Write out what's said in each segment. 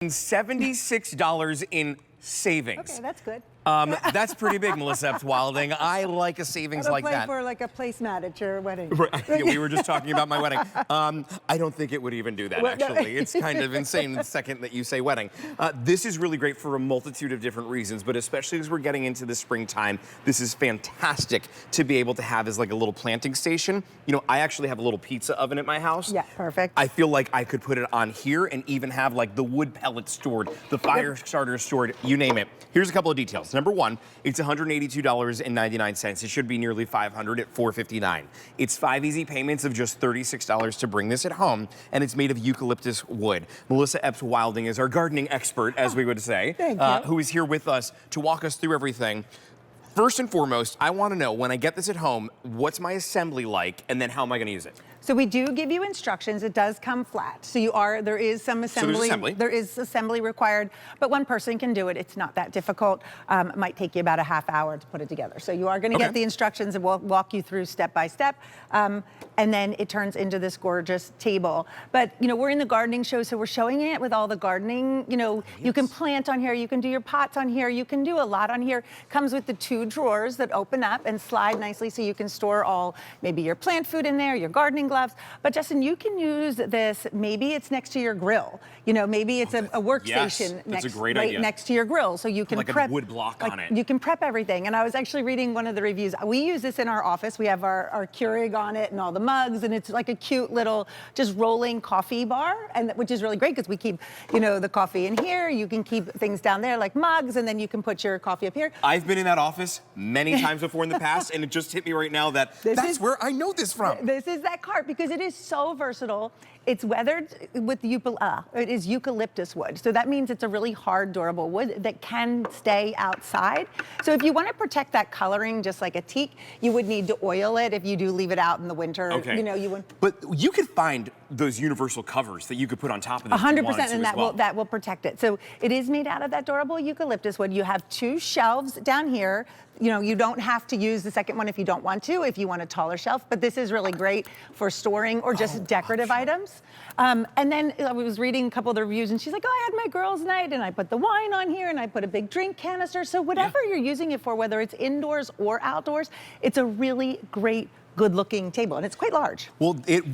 $76 in savings. Okay, that's good. That's pretty big, Melissa Epps Wilding. I like a savings like that. For like a placemat at your wedding. Right. Yeah, we were just talking about my wedding. I don't think it would even do that, actually. It's kind of insane the second that you say wedding. This is really great for a multitude of different reasons, but especially as we're getting into the springtime, this is fantastic to be able to have as like a little planting station. You know, I actually have a little pizza oven at my house. Yeah, perfect. I feel like I could put it on here and even have like the wood pellets stored, the fire starters stored, you name it. Here's a couple of details. Number one, it's $182.99. It should be nearly $500 at $459. It's 5 easy payments of just $36 to bring this at home, and it's made of eucalyptus wood. Melissa Epps Wilding is our gardening expert, as we would say, who is here with us to walk us through everything. First and foremost, I want to know, when I get this at home, what's my assembly like, and then how am I going to use it? So we do give you instructions. It does come flat. So there is some assembly. So there's assembly. There is assembly required, but one person can do it. It's not that difficult. It might take you about a half hour to put it together. So you are going to get the instructions, and we'll walk you through step by step. And then it turns into this gorgeous table. But, you know, we're in the gardening show, so we're showing it with all the gardening. You know, you can plant on here, you can do your pots on here, you can do a lot on here. Comes with the 2 drawers that open up and slide nicely, so you can store all, maybe your plant food in there, your gardening gloves. But Justin, you can use this, maybe it's next to your grill. You know, maybe it's a workstation next to your grill. So you can like prep a wood block on it. You can prep everything. And I was actually reading one of the reviews. We use this in our office. We have our Keurig on it and all the mugs, and it's like a cute little just rolling coffee bar, and which is really great because we keep, you know, the coffee in here. You can keep things down there like mugs, and then you can put your coffee up here. I've been in that office many times before in the past, and it just hit me right now that that's where I know this from. This is that cart because it is so versatile. It's weathered with it is eucalyptus wood. So that means it's a really hard, durable wood that can stay outside. So if you want to protect that coloring just like a teak, you would need to oil it if you do leave it out in the winter. Okay. You know, you would. But you could find those universal covers that you could put on top of this. 100%, and that will protect it. So it is made out of that durable eucalyptus wood. You have 2 shelves down here. You know, you don't have to use the second one if you don't want to, if you want a taller shelf, but this is really great for storing or just decorative items. And then I was reading a couple of the reviews, and she's like, oh, I had my girls' night, and I put the wine on here, and I put a big drink canister. So whatever you're using it for, whether it's indoors or outdoors, it's a really great, good-looking table, and it's quite large. Well, it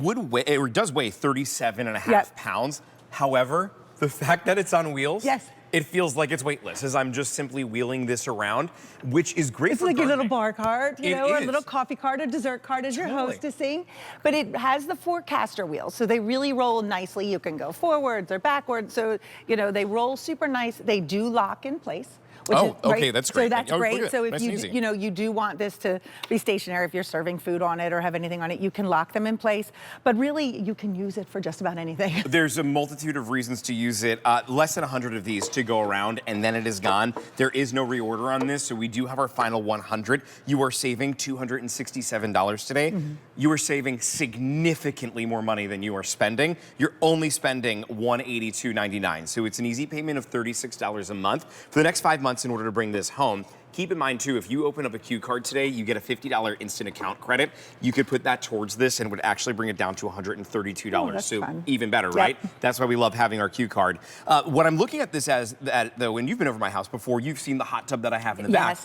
does weigh 37.5 pounds. However, the fact that it's on wheels, it feels like it's weightless, as I'm just simply wheeling this around, which is great for like gardening. Your little bar cart, you know, or a little coffee cart, a dessert cart as you're hostessing. But it has the 4 caster wheels, so they really roll nicely. You can go forwards or backwards, so, you know, they roll super nice. They do lock in place. Okay, that's great. So that's great. So if you know, you do want this to be stationary, if you're serving food on it or have anything on it, you can lock them in place. But really, you can use it for just about anything. There's a multitude of reasons to use it. Less than 100 of these to go around, and then it is gone. There is no reorder on this, so we do have our final 100. You are saving $267 today. You are saving significantly more money than you are spending. You're only spending $182.99. So it's an easy payment of $36 a month for the next 5 months in order to bring this home. Keep in mind, too, if you open up a Q card today, you get a $50 instant account credit. You could put that towards this and would actually bring it down to $132. Oh, that's so fun. Even better, right? That's why we love having our Q card. What I'm looking at this as, though, when you've been over my house before, you've seen the hot tub that I have in the back.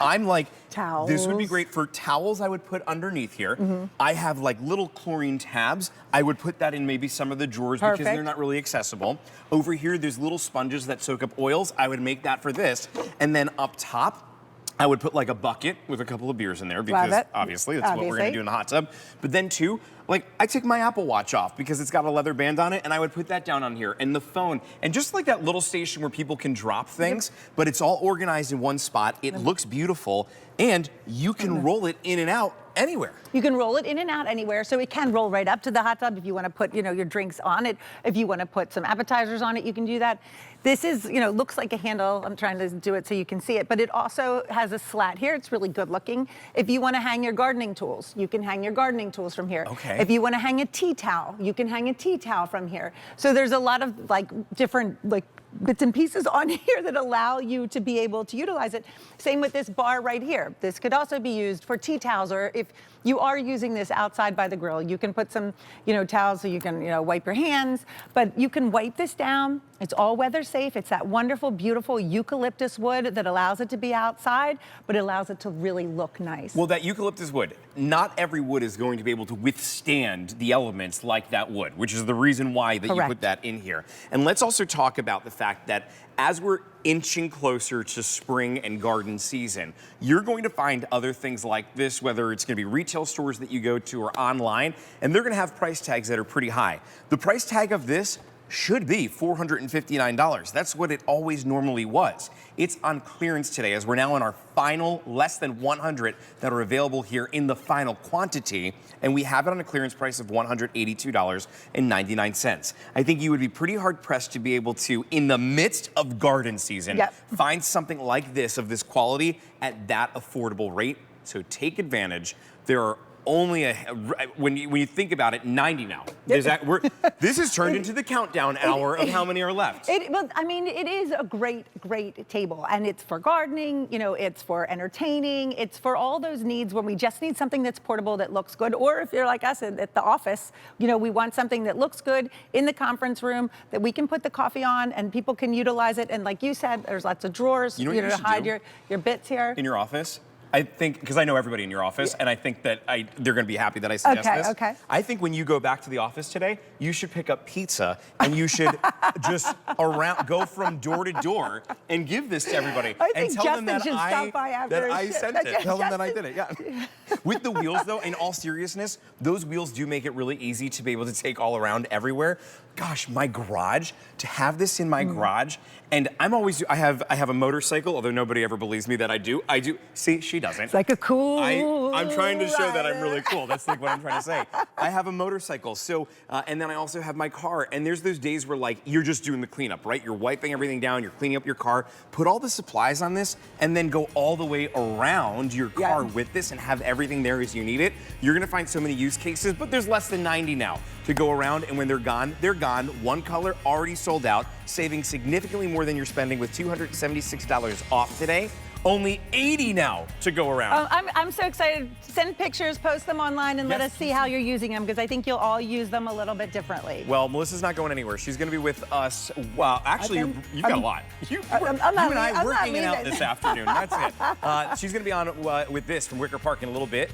I'm like, towels. This would be great for towels. I would put underneath here. I have like little chlorine tabs. I would put that in maybe some of the drawers because they're not really accessible. Over here, there's little sponges that soak up oils. I would make that for this. And then up top, I would put like a bucket with a couple of beers in there because obviously that's what we're gonna do in the hot tub. But then too, like I take my Apple Watch off because it's got a leather band on it, and I would put that down on here, and the phone, and just like that little station where people can drop things, but it's all organized in one spot. It looks beautiful, and you can roll it in and out anywhere. You can roll it in and out anywhere, so it can roll right up to the hot tub if you want to put, you know, your drinks on it. If you want to put some appetizers on it, you can do that. This is, you know, looks like a handle. I'm trying to do it so you can see it, but it also has a slat here. It's really good looking. If you want to hang your gardening tools, you can hang your gardening tools from here. If you want to hang a tea towel, you can hang a tea towel from here. So there's a lot of like different like bits and pieces on here that allow you to be able to utilize it. Same with this bar right here. This could also be used for tea towels, or if you are using this outside by the grill, you can put some, towels so you can, wipe your hands, but you can wipe this down It's all weather safe. It's that wonderful, beautiful eucalyptus wood that allows it to be outside, but it allows it to really look nice. Well, that eucalyptus wood, not every wood is going to be able to withstand the elements like that wood, which is the reason why that you put that in here. And let's also talk about the fact that as we're inching closer to spring and garden season, you're going to find other things like this, whether it's going to be retail stores that you go to or online, and they're going to have price tags that are pretty high. The price tag of this should be $459. That's what it always normally was. It's on clearance today as we're now in our final less than 100 that are available here in the final quantity, and we have it on a clearance price of $182.99. I think you would be pretty hard pressed to be able to, in the midst of garden season, find something like this of this quality at that affordable rate. So take advantage. There are only when you think about it, 90 now. This has turned into the countdown hour of how many are left. Well, I mean, it is a great table, and it's for gardening, you know, it's for entertaining, it's for all those needs when we just need something that's portable that looks good, or if you're like us at the office, you know, we want something that looks good in the conference room that we can put the coffee on and people can utilize it. And like you said, there's lots of drawers, you know, to hide your bits here. In your office? I think, because I know everybody in your office, and I think that they're going to be happy that I suggest this. Okay. I think when you go back to the office today, you should pick up pizza, and you should just go from door to door and give this to everybody. And tell them that I sent it. Tell them that I did it, yeah. With the wheels, though, in all seriousness, those wheels do make it really easy to be able to take all around everywhere. Gosh, my garage, to have this in my garage, and I have a motorcycle, although nobody ever believes me that I do. See, she doesn't. It's like a cool I'm trying to show that I'm really cool. That's like what I'm trying to say. I have a motorcycle, so, and then I also have my car, and there's those days where like, you're just doing the cleanup, right? You're wiping everything down, you're cleaning up your car, put all the supplies on this, and then go all the way around your car with this and have everything there as you need it. You're gonna find so many use cases, but there's less than 90 now to go around, and when they're gone, they're gone. One color already sold out, saving significantly more than you're spending with $276 off today. Only 80 now to go around. I'm so excited. Send pictures, post them online, and let us see how you're using them, because I think you'll all use them a little bit differently. Well, Melissa's not going anywhere. She's going to be with us. Wow, actually, you've got a lot. You and I, we're hanging out this afternoon. That's it. She's going to be on with this from Wicker Park in a little bit.